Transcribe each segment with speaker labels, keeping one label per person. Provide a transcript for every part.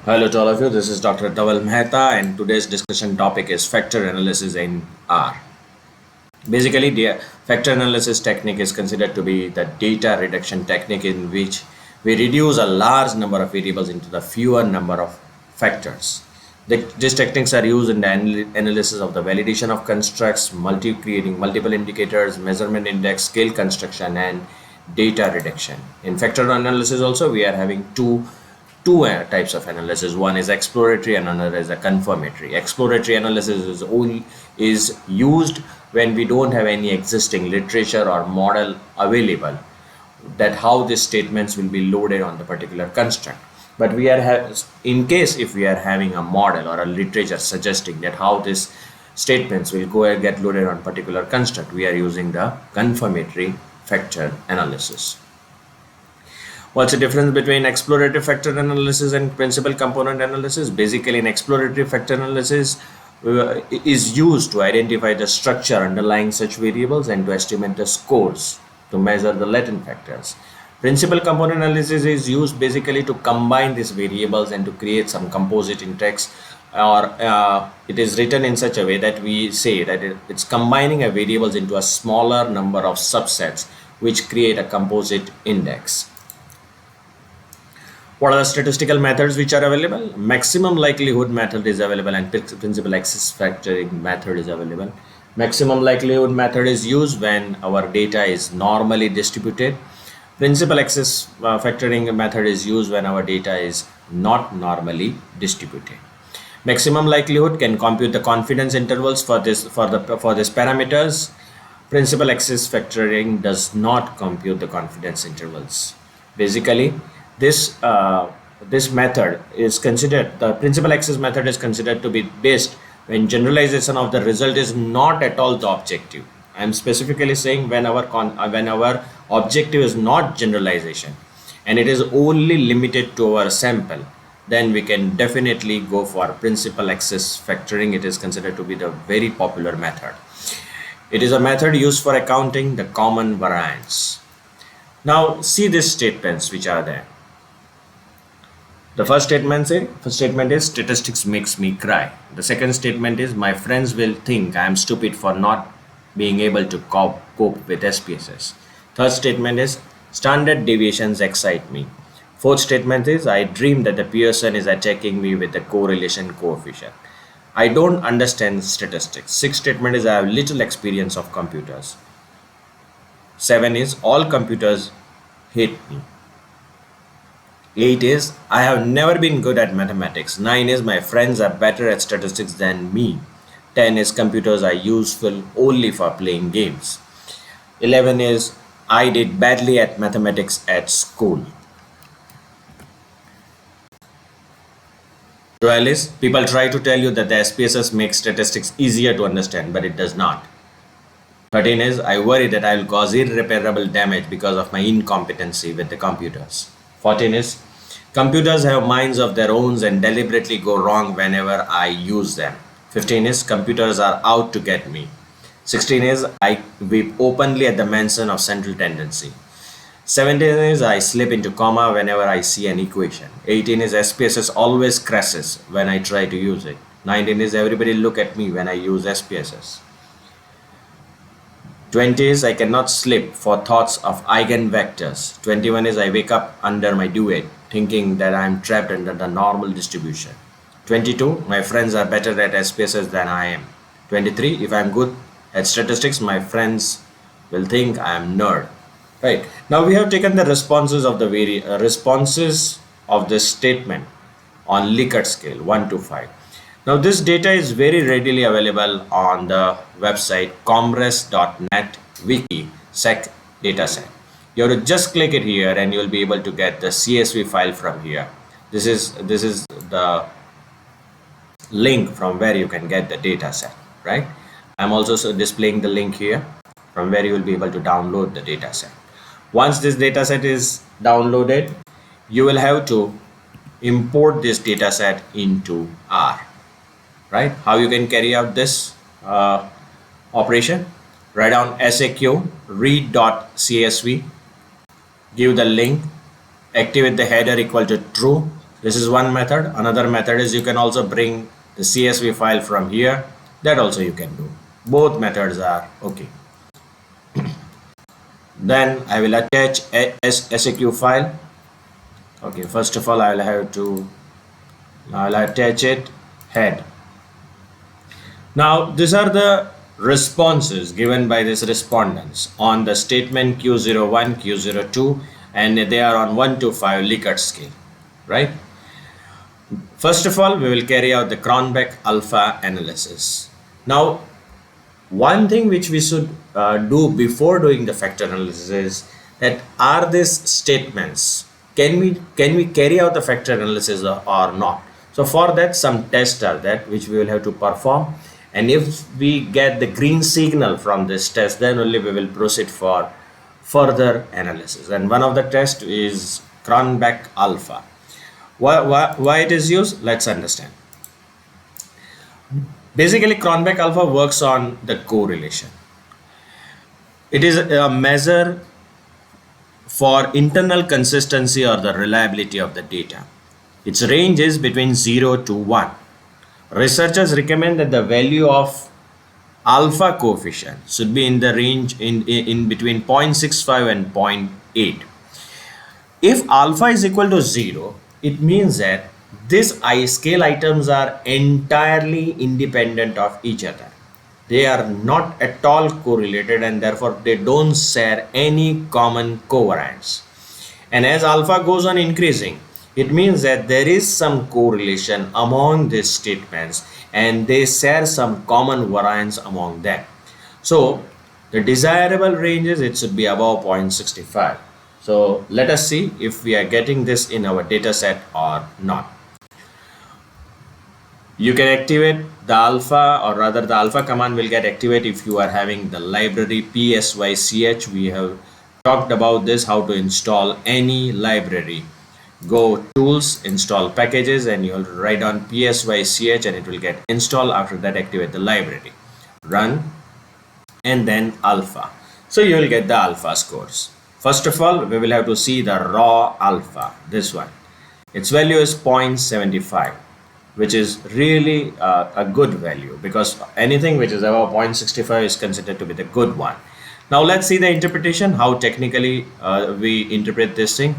Speaker 1: Hello to all of you, this is Dr. Dhaval Maheta and today's discussion topic is factor analysis in R. Basically, the factor analysis technique is considered to be the data reduction technique in which we reduce a large number of variables into the fewer number of factors. These techniques are used in the analysis of the validation of constructs, creating multiple indicators, measurement index, scale construction, and data reduction. In factor analysis also, we are having two types of analysis. One is exploratory and another is a confirmatory. Exploratory analysis is used when we don't have any existing literature or model available that how these statements will be loaded on the particular construct. But we are in case if we are having a model or a literature suggesting that how these statements will go and get loaded on particular construct, we are using the confirmatory factor analysis. What's the difference between exploratory factor analysis and principal component analysis? Basically, an exploratory factor analysis is used to identify the structure underlying such variables and to estimate the scores to measure the latent factors. Principal component analysis is used basically to combine these variables and to create some composite index, or it is written in such a way that we say that it's combining a variables into a smaller number of subsets which create a composite index. What are the statistical methods which are available? Maximum likelihood method is available and principal access factoring method is available. Maximum likelihood method is used when our data is normally distributed. Principal access factoring method is used when our data is not normally distributed. Maximum likelihood can compute the confidence intervals for these parameters. Principal access factoring does not compute the confidence intervals. Basically, this method is considered, the principal access method is considered to be best when generalization of the result is not at all the objective. I am specifically saying when our objective is not generalization and it is only limited to our sample, then we can definitely go for principal access factoring. It is considered to be the very popular method. It is a method used for accounting the common variance. Now see these statements which are there. The first statement is statistics makes me cry. The second statement is my friends will think I am stupid for not being able to cope with SPSS. Third statement is standard deviations excite me. Fourth statement is I dream that the Pearson is attacking me with the correlation coefficient. I don't understand statistics. Sixth statement is I have little experience of computers. 7 is all computers hate me. 8 is I have never been good at mathematics. 9 is my friends are better at statistics than me. 10 is computers are useful only for playing games. 11 is I did badly at mathematics at school. 12 is people try to tell you that the SPSS makes statistics easier to understand, but it does not. 13 is I worry that I will cause irreparable damage because of my incompetency with the computers. 14 is computers have minds of their own and deliberately go wrong whenever I use them. 15 is computers are out to get me. 16 is I weep openly at the mention of central tendency. 17 is I slip into comma whenever I see an equation. 18 is SPSS always crashes when I try to use it. 19 is everybody look at me when I use SPSS. 20 is I cannot sleep for thoughts of eigenvectors. 21 is I wake up under my duvet thinking that I am trapped under the normal distribution. 22 my friends are better at SPSS than I am. 23 if I am good at statistics my friends will think I am nerd. Right, now we have taken the responses of the responses of this statement on Likert scale 1 to 5. Now this data is very readily available on the website comres.net wiki sec dataset. You have to just click it here and you will be able to get the CSV file from here. This is the link from where you can get the dataset, right? I'm also displaying the link here from where you will be able to download the dataset. Once this dataset is downloaded, you will have to import this dataset into R. Right? How you can carry out this operation? Write down SAQ read.csv, give the link, activate the header equal to true, This is one method. Another method is you can also bring the CSV file from here. That also you can do. Both methods are okay. Then I will attach a SAQ file. Okay, first of all, I'll attach it head. Now these are the responses given by these respondents on the statement Q01, Q02, and they are on 1 to 5 Likert scale, right? First of all, we will carry out the Cronbach Alpha analysis. Now, one thing which we should do before doing the factor analysis is that are these statements, can we carry out the factor analysis or not? So for that, some tests are that which we will have to perform, and if we get the green signal from this test, then only we will proceed for further analysis. And one of the tests is Cronbach Alpha. Why it is used? Let's understand. Basically, Cronbach Alpha works on the correlation. It is a measure for internal consistency or the reliability of the data. Its range is between 0 to 1. Researchers recommend that the value of alpha coefficient should be in the range in between 0.65 and 0.8. If alpha is equal to 0, it means that these scale items are entirely independent of each other. They are not at all correlated, and therefore they don't share any common covariance. And as alpha goes on increasing, it means that there is some correlation among these statements and they share some common variance among them. So the desirable ranges, it should be above 0.65. So let us see if we are getting this in our data set or not. You can activate the alpha, or rather the alpha command will get activated if you are having the library psych. We have talked about this, how to install any library. Go tools, install packages, and you'll write on psych and it will get installed. After that, activate the library, run, and then alpha. So you will get the alpha scores. First of all, we will have to see the raw alpha, this one. Its value is 0.75, which is really a good value, because anything which is above 0.65 is considered to be the good one. Now let's see the interpretation, how technically we interpret this thing.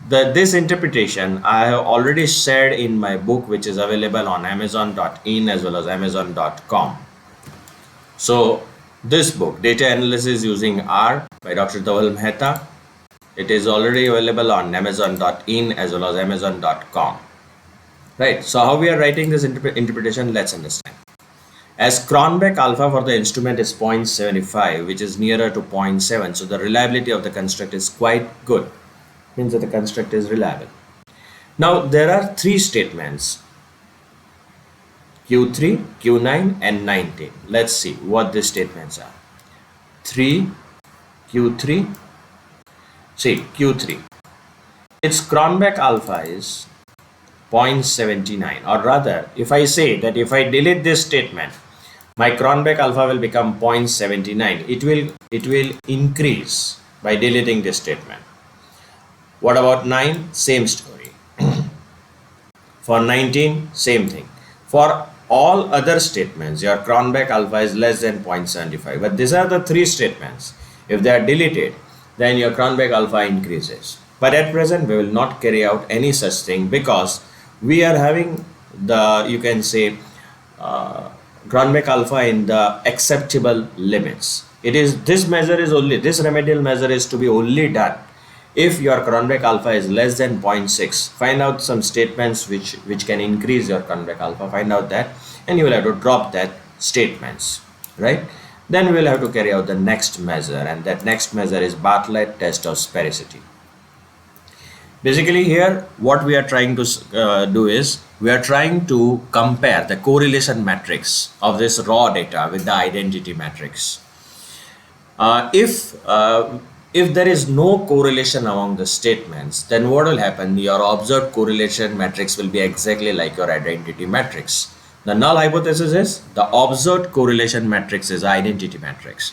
Speaker 1: This interpretation I have already shared in my book, which is available on amazon.in as well as amazon.com. So this book, Data Analysis Using R by Dr. Dhaval Maheta, it is already available on amazon.in as well as amazon.com. Right, so how we are writing this interpretation, let's understand. As Cronbach Alpha for the instrument is 0.75, which is nearer to 0.7, so the reliability of the construct is quite good. Means that the construct is reliable. Now there are three statements, Q3, Q9 and 19. Let's see what these statements are. 3, Q3, see Q3. Its Cronbach Alpha is 0.79, or rather if I say that if I delete this statement, my Cronbach Alpha will become 0.79. It will increase by deleting this statement. What about 9? Same story. For 19, same thing. For all other statements, your Cronbach Alpha is less than 0.75. But these are the three statements. If they are deleted, then your Cronbach Alpha increases. But at present, we will not carry out any such thing, because we are having the, you can say, Cronbach Alpha in the acceptable limits. This remedial measure is to be only done if your Cronbach Alpha is less than 0.6. Find out some statements which can increase your Cronbach Alpha, find out that, and you will have to drop that statements, right? Then we will have to carry out the next measure, and that next measure is Bartlett test of sphericity. Basically here what we are trying to do is we are trying to compare the correlation matrix of this raw data with the identity matrix. If there is no correlation among the statements, then what will happen? Your observed correlation matrix will be exactly like your identity matrix. The null hypothesis is the observed correlation matrix is identity matrix.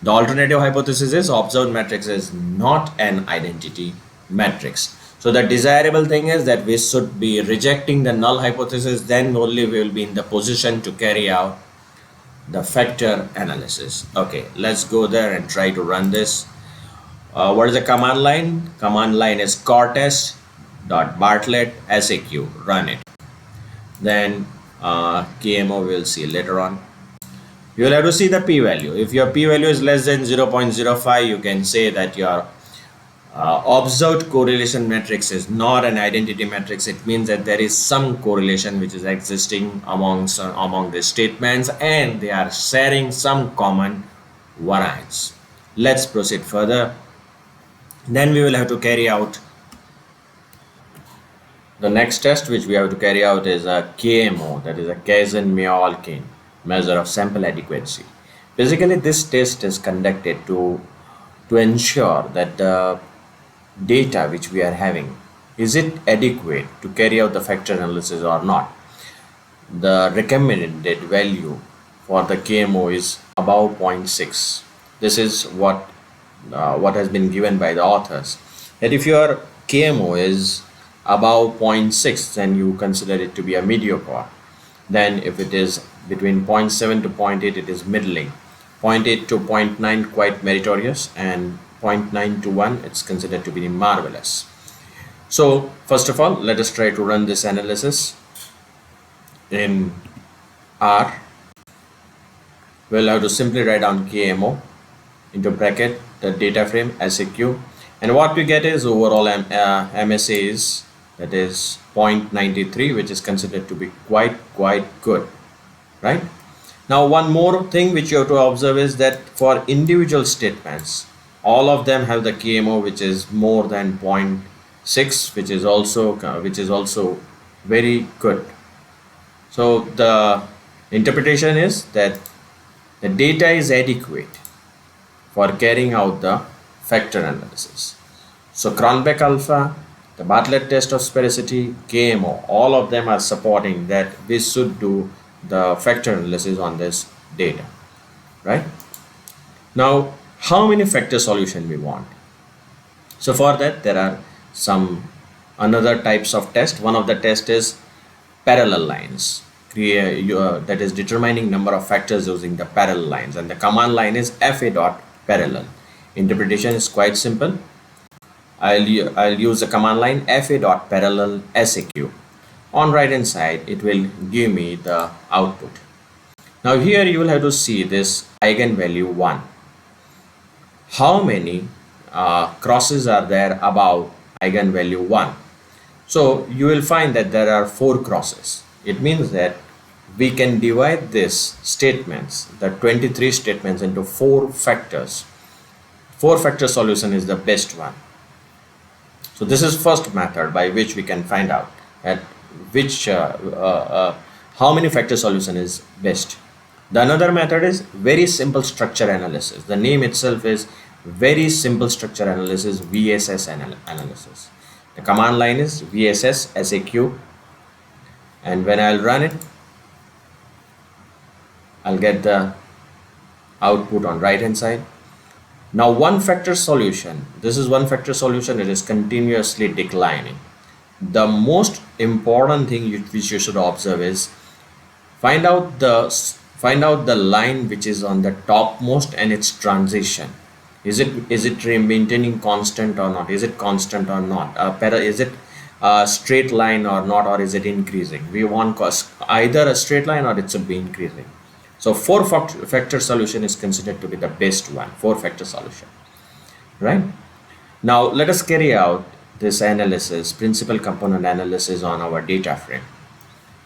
Speaker 1: The alternative hypothesis is observed matrix is not an identity matrix. So the desirable thing is that we should be rejecting the null hypothesis, then only we will be in the position to carry out the factor analysis. Okay, let's go there and try to run this. What is the command line? Command line is cortest.bartlett saq. Run it. Then KMO we'll see later on. You will have to see the p-value. If your p-value is less than 0.05, you can say that your observed correlation matrix is not an identity matrix. It means that there is some correlation which is existing among the statements, and they are sharing some common variance. Let's proceed further. Then we will have to carry out the next test, which we have to carry out is a KMO, that is a Kazan-Miaulkin measure of sample adequacy. Basically, this test is conducted to ensure that the data which we are having, is it adequate to carry out the factor analysis or not. The recommended value for the KMO is above 0.6. This is what has been given by the authors, that if your KMO is above 0.6, then you consider it to be a mediocre. Then if it is between 0.7 to 0.8, it is middling. 0.8 to 0.9 quite meritorious, and 0.9 to 1 it's considered to be marvelous. So first of all, let us try to run this analysis in R. We'll have to simply write down KMO into bracket the data frame SAQ, and what we get is overall MSA is, that is 0.93, which is considered to be quite good, right? Now one more thing which you have to observe is that for individual statements, all of them have the KMO which is more than 0.6, which is also very good. So the interpretation is that the data is adequate for carrying out the factor analysis. So Cronbach Alpha, the Bartlett test of sphericity, KMO, all of them are supporting that we should do the factor analysis on this data, right? Now, how many factor solution we want? So for that, there are some another types of test. One of the test is parallel lines. That is determining number of factors using the parallel lines, and the command line is fa.parallel. Interpretation is quite simple. I'll use the command line fa.parallel SAQ. On right hand side, it will give me the output. Now here you will have to see this eigenvalue 1. How many crosses are there above eigenvalue 1? So you will find that there are 4 crosses. It means that we can divide this statements, the 23 statements, into 4 factors. 4 factor solution is the best one. So this is first method by which we can find out at which how many factor solution is best. The another method is very simple structure analysis. The name itself is very simple structure analysis, VSS analysis. The command line is VSS SAQ, and when I'll run it, I'll get the output on right hand side. Now one factor solution, this is one factor solution, it is continuously declining. The most important thing which you should observe is find out the line which is on the topmost and its transition. Is it maintaining constant or not? Is it constant or not? Is it a straight line or not, or is it increasing? We want either a straight line or it's be increasing. So 4 factor solution is considered to be the best one. 4 factor solution, right? Now let us carry out this analysis, principal component analysis on our data frame.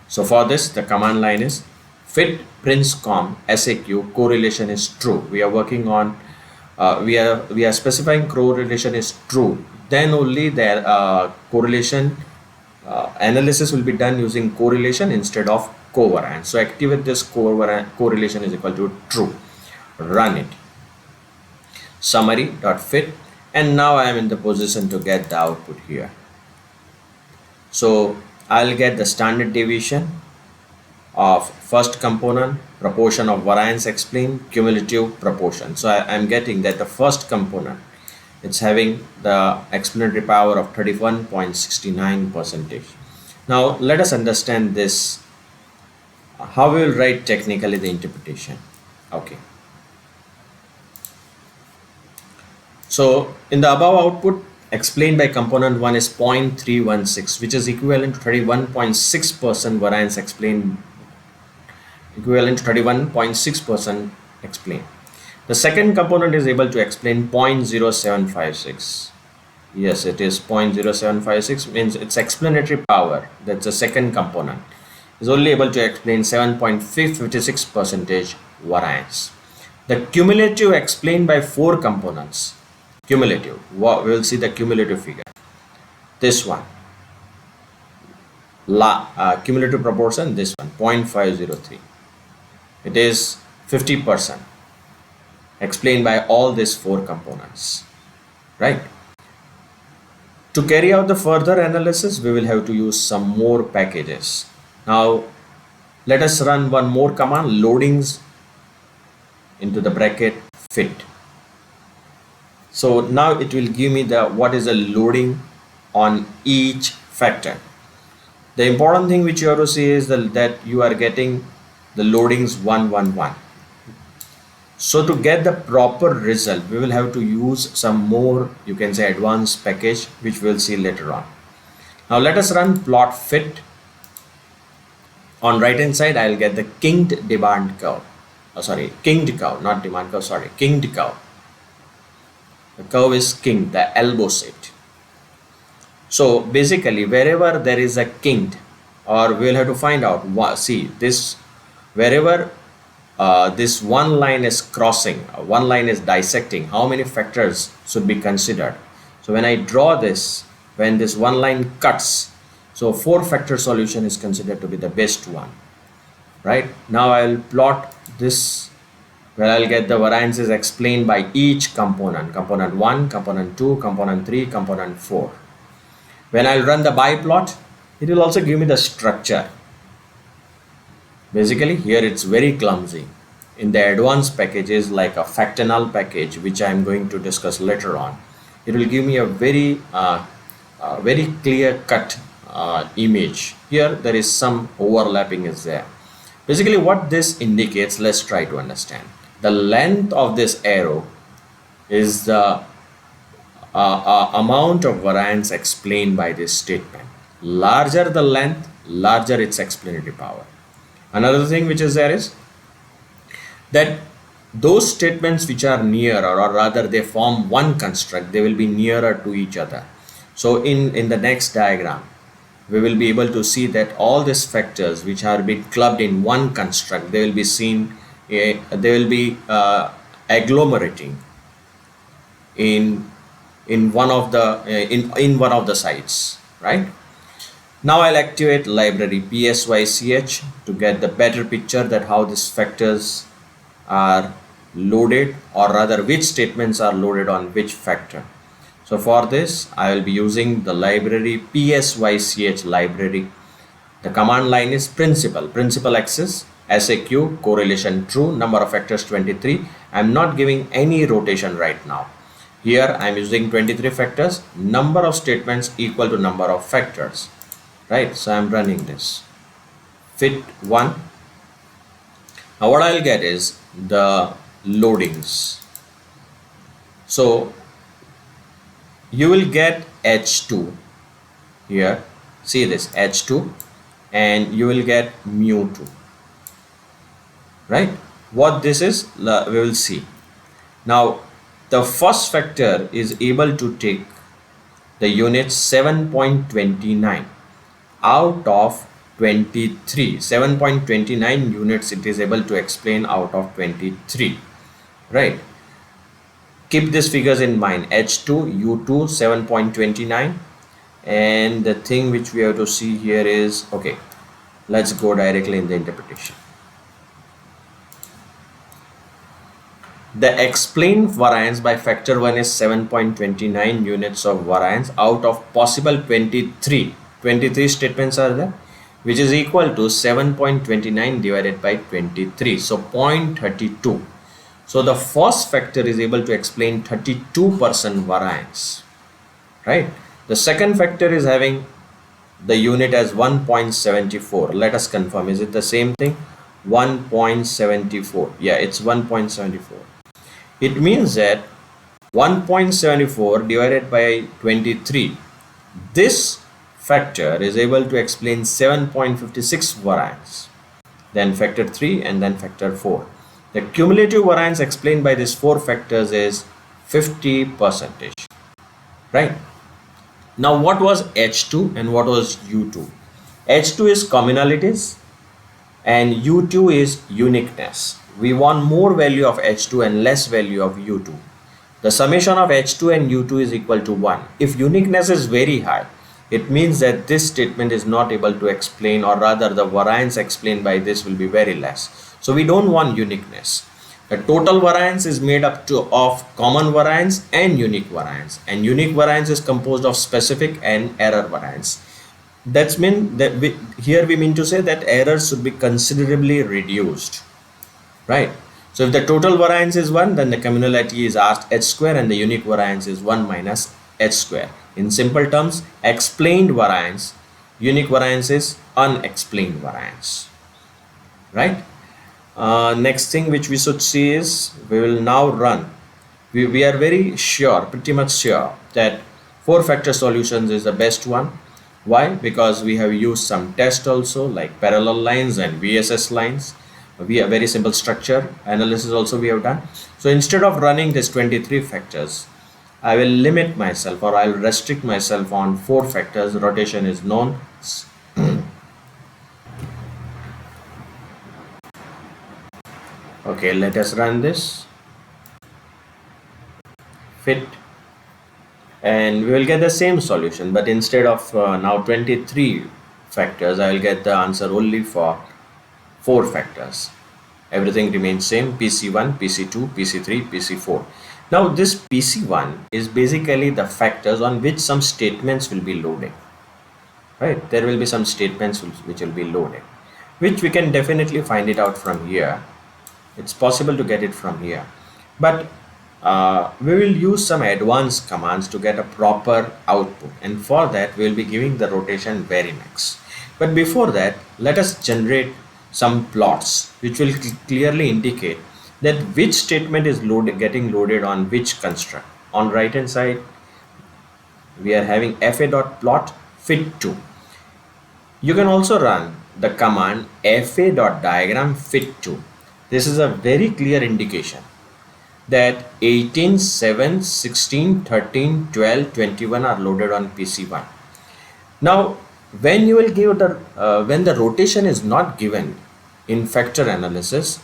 Speaker 1: So for this, the command line is fit princecom SAQ correlation is true. We are working on we are specifying correlation is true. Then only the correlation analysis will be done using correlation instead of covariance. So activate this correlation is equal to true. Run it. Summary.fit, and now I am in the position to get the output here. So I'll get the standard deviation of first component, proportion of variance explained, cumulative proportion. So I am getting that the first component It's having the explanatory power of 31.69%. Now let us understand this, how we will write technically the interpretation. Okay. So in the above output, explained by component 1 is 0.316, which is equivalent to 31.6% variance explained, equivalent to 31.6% explained. The second component is able to explain 0.0756. Yes, it is 0.0756, means its explanatory power, that's the second component, is only able to explain 7.56% variance. The cumulative explained by 4 components. Cumulative, we will see the cumulative figure. This one, cumulative proportion, this one, 0.503. It is 50%, explained by all these 4 components, right? To carry out the further analysis, we will have to use some more packages. Now, let us run one more command, loadings into the bracket fit. So now it will give me the what is the loading on each factor. The important thing which you have to see is that you are getting the loadings 1, 1, 1. So to get the proper result, we will have to use some more, you can say, advanced package, which we'll see later on. Now let us run plot fit. On right hand side, I'll get the kinged demand curve. Oh, sorry, kinged curve, not demand curve, sorry, kinged curve. The curve is kinged, the elbow shaped. So basically, wherever there is a kinged, or we'll have to find out, see this, wherever this one line is crossing, one line is dissecting, how many factors should be considered. So when I draw this, when this one line cuts, so 4 factor solution is considered to be the best one, right? Now I'll plot this, where I'll get the variances explained by each component, component 1, component 2, component 3, component 4. When I'll run the biplot, it will also give me the structure. Basically, here it's very clumsy. In the advanced packages like a factanal package, which I am going to discuss later on, it will give me a very clear cut image. Here there is some overlapping is there. Basically what this indicates, let's try to understand. The length of this arrow is the amount of variance explained by this statement. Larger the length, larger its explanatory power. Another thing which is there is that those statements which are near, or rather they form one construct, they will be nearer to each other. So in the next diagram, we will be able to see that all these factors which are being clubbed in one construct, they will be seen, they will be agglomerating in one of the in one of the sites, right? Now I'll activate library psych to get the better picture that how these factors are loaded, or rather which statements are loaded on which factor. So for this, I will be using the library psych library. The command line is principal axis, SAQ, correlation true, number of factors 23. I'm not giving any rotation right now. Here I'm using 23 factors, number of statements equal to number of factors, right? So I'm running this fit 1. Now what I'll get is the loadings. So you will get H2 here, see this H2, and you will get mu2, right? What this is, we will see. Now the first factor is able to take the units 7.29 out of 23. 7.29 units it is able to explain out of 23, right? Keep these figures in mind, H2, U2, 7.29, and the thing which we have to see here is, okay, let's go directly in the interpretation. The explained variance by factor 1 is 7.29 units of variance out of possible 23. 23 statements are there, which is equal to 7.29 divided by 23. So 0.32. So the first factor is able to explain 32% variance, right? The second factor is having the unit as 1.74. Let us confirm, is it the same thing? 1.74. Yeah, it's 1.74. It means that 1.74 divided by 23, this factor is able to explain 7.56 variance, then factor 3 and then factor 4. The cumulative variance explained by these four factors is 50%, right? Now what was H2 and what was U2? H2 is communalities and U2 is uniqueness. We want more value of H2 and less value of U2. The summation of H2 and U2 is equal to 1. If uniqueness is very high, it means that this statement is not able to explain, or rather the variance explained by this will be very less. So we don't want uniqueness. The total variance is made up of common variance and unique variance, and unique variance is composed of specific and error variance. That's mean that here we mean to say that errors should be considerably reduced, right? So if the total variance is 1, then the communality is h square and the unique variance is 1 minus h square. In simple terms, explained variance, unique variance is unexplained variance, right? Next thing which we should see is we will now run. We are very sure, pretty much sure, that 4-factor solutions is the best one. Why? Because we have used some tests also, like parallel lines and VSS lines. We have very simple structure analysis also we have done. So instead of running this 23 factors, I will limit myself, or I will restrict myself on 4 factors. Rotation is known. Okay, let us run this. Fit. And we will get the same solution, but instead of now 23 factors, I will get the answer only for 4 factors. Everything remains same: PC1, PC2, PC3, PC4. Now this PC1 is basically the factors on which some statements will be loaded, right? There will be some statements which will be loaded, which we can definitely find it out from here. It's possible to get it from here, but we will use some advanced commands to get a proper output, and for that we will be giving the rotation varimax. But before that, let us generate some plots which will clearly indicate that which statement is getting loaded on which construct. On right hand side, we are having fa.plot fit2. You can also run the command fa.diagram fit2. This is a very clear indication that 18, 7, 16, 13, 12, 21 are loaded on PC1. Now, when you will give the when the rotation is not given in factor analysis,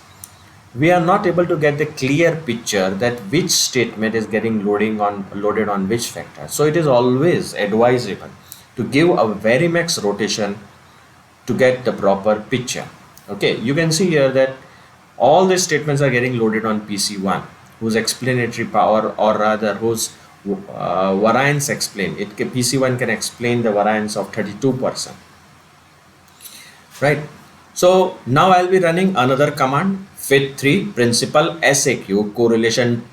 Speaker 1: we are not able to get the clear picture that which statement is getting loaded on which factor. So it is always advisable to give a varimax rotation to get the proper picture. Okay, you can see here that all these statements are getting loaded on PC1, whose explanatory power, or rather whose variance explained. PC1 can explain the variance of 32%, right? So now I'll be running another command, fit3 principal SAQ correlation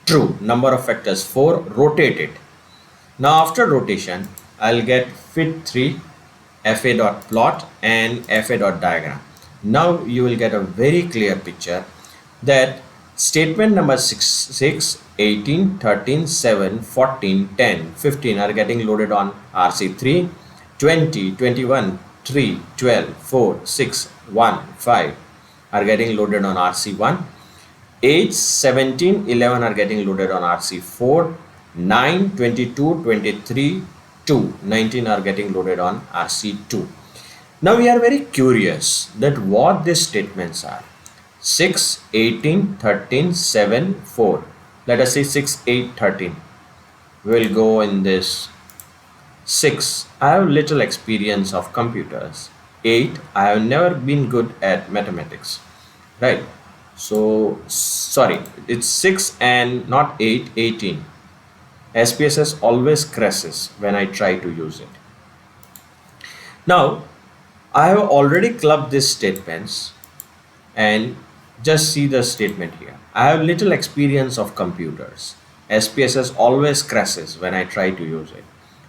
Speaker 1: true, number of factors 4, rotate it. Now after rotation, I'll get fit3 fa.plot and fa.diagram. Now you will get a very clear picture that statement number 6, 18, 13, 7, 14, 10, 15 are getting loaded on RC3, 20, 21, 3, 12, 4, 6, 1, 5 are getting loaded on RC1, 8, 17, 11 are getting loaded on RC4, 9, 22, 23, 2, 19 are getting loaded on RC2. Now we are very curious that what these statements are. 6, 18, 13, 7, 4. Let us say 6, 8, 13. We will go in this. 6, I have little experience of computers. 8, I have never been good at mathematics, right? So, sorry, it's 6 and not 8, 18. SPSS always crashes when I try to use it. Now, I have already clubbed these statements, and Just see the statement here. I have little experience of computers. SPSS always crashes when I try to use it.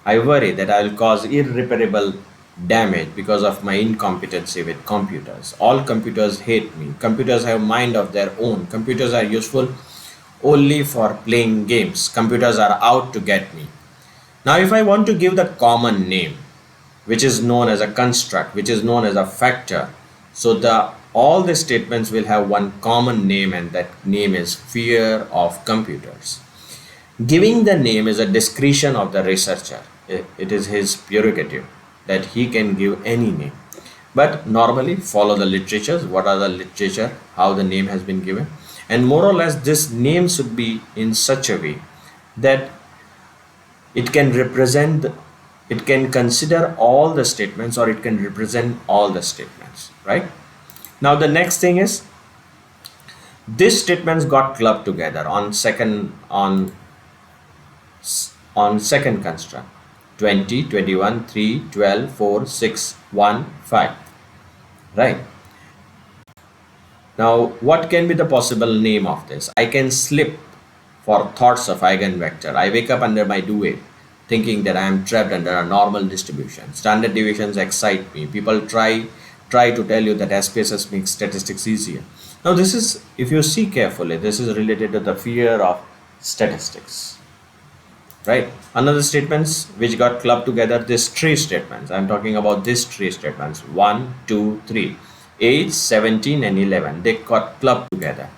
Speaker 1: I worry that I will cause irreparable damage because of my incompetency with computers. All computers hate me. Computers have mind of their own. Computers are useful only for playing games. Computers are out to get me. Now, if I want to give the common name, which is known as a construct, which is known as a factor, so the all the statements will have one common name, and that name is fear of computers. Giving the name is a discretion of the researcher. It is his prerogative that he can give any name. But normally follow the literatures, what are the literature, how the name has been given. And more or less this name should be in such a way that it can represent, it can consider all the statements, or it can represent all the statements, right? Now the next thing is, these statements got clubbed together on second second construct: 20, 21, 3, 12, 4, 6, 1, 5, right? Now what can be the possible name of this? I can slip for thoughts of eigenvector. I wake up under my duvet thinking that I am trapped under a normal distribution. Standard deviations excite me. People try to tell you that SPSS makes statistics easier. Now this is, if you see carefully, this is related to the fear of statistics, right? Another statements which got clubbed together, these three statements. I'm talking about these three statements: 1, 2, 3, 8, 17 and 11. They got clubbed together.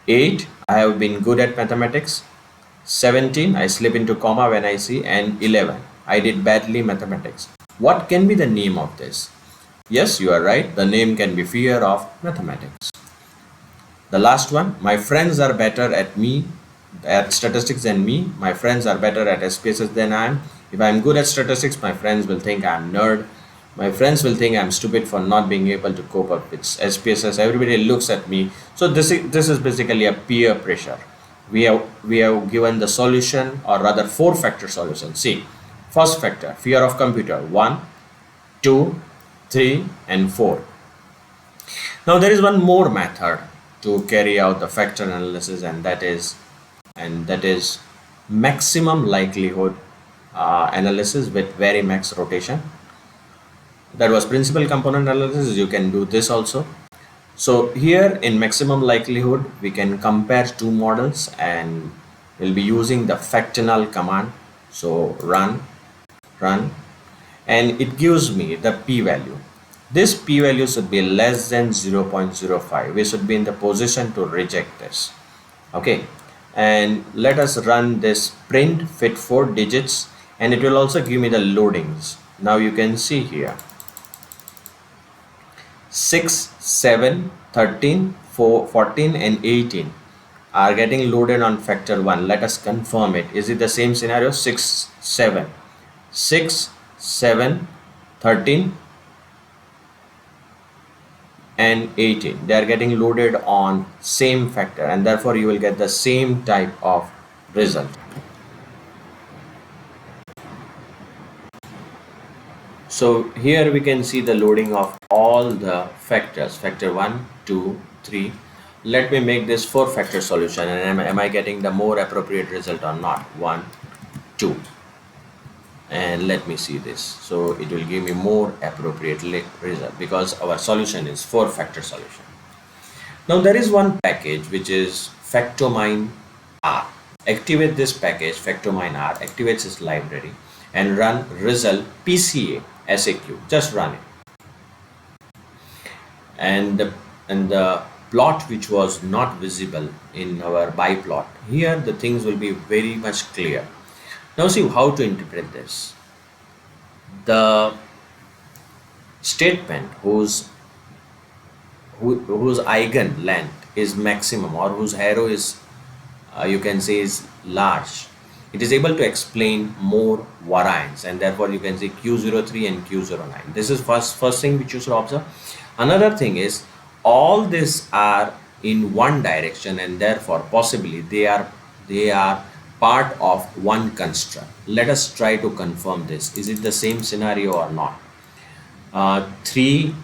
Speaker 1: 8, I have been good at mathematics. 17, I slip into comma when I see, and 11, I did badly mathematics. What can be the name of this? Yes, you are right. The name can be fear of mathematics. The last one, my friends are better at me at statistics than me. My friends are better at SPSS than I am. If I am good at statistics, my friends will think I am nerd. My friends will think I'm stupid for not being able to cope up with SPSS. Everybody looks at me. So this is basically a peer pressure. We have given the solution, or rather 4-factor solution. See, first factor, fear of computer: 1, 2, 3 and 4. Now there is one more method to carry out the factor analysis, and that is maximum likelihood analysis with varimax rotation. That was principal component analysis. You can do this also. So here in maximum likelihood, we can compare two models, and we'll be using the factanal command. So run, and it gives me the p-value. This p-value should be less than 0.05. We should be in the position to reject this. Okay, and let us run this print fit 4 digits, and it will also give me the loadings. Now you can see here 6, 7, 13, 4, 14 and 18 are getting loaded on factor 1. Let us confirm it. Is it the same scenario? 6, 7, 6, 7, 13 and 18. They are getting loaded on same factor, and therefore you will get the same type of result. So here we can see the loading of all the factors, factor 1, 2, 3. Let me make this 4-factor solution, and am I getting the more appropriate result or not? 1, 2. And let me see this. So it will give me more appropriate result because our solution is 4-factor solution. Now there is one package which is factominer. Activate this package, factominer, activates this library, and run result PCA SAQ. Just run it. And the plot which was not visible in our biplot, here the things will be very much clear. Now see how to interpret this. The statement whose eigen length is maximum, or whose arrow is you can say is large, it is able to explain more variance, and therefore you can say Q03 and Q09. This is first thing which you should observe. Another thing is, all these are in one direction, and therefore possibly they are part of one construct. Let us try to confirm this. Is it the same scenario or not? 3,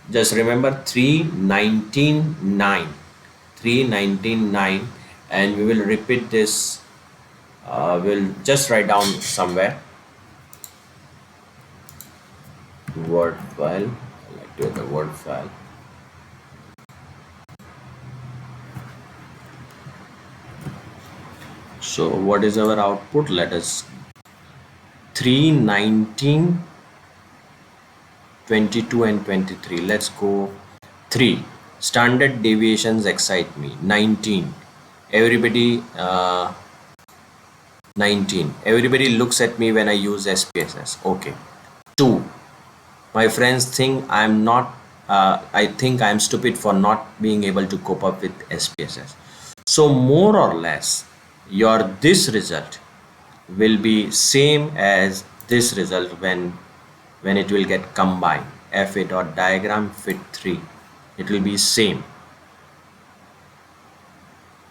Speaker 1: just remember 3, 19, 9. 319.9, and we will repeat this. We'll just write down somewhere word file. I like to have the word file. So what is our output? Let us 319, 22 and 23. Let's go 3. Standard deviations excite me. 19. Everybody 19. Everybody looks at me when I use SPSS. Okay. 2. My friends think I'm not I think I'm stupid for not being able to cope up with SPSS. So more or less your this result will be same as this result when it will get combined. FA dot diagram fit 3, it will be same,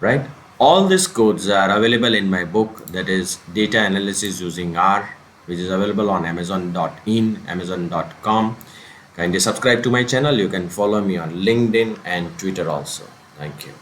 Speaker 1: right? All these codes are available in my book, that is Data Analysis Using R, which is available on amazon.in, amazon.com. Kindly subscribe to my channel. You can follow me on LinkedIn and Twitter also. Thank you.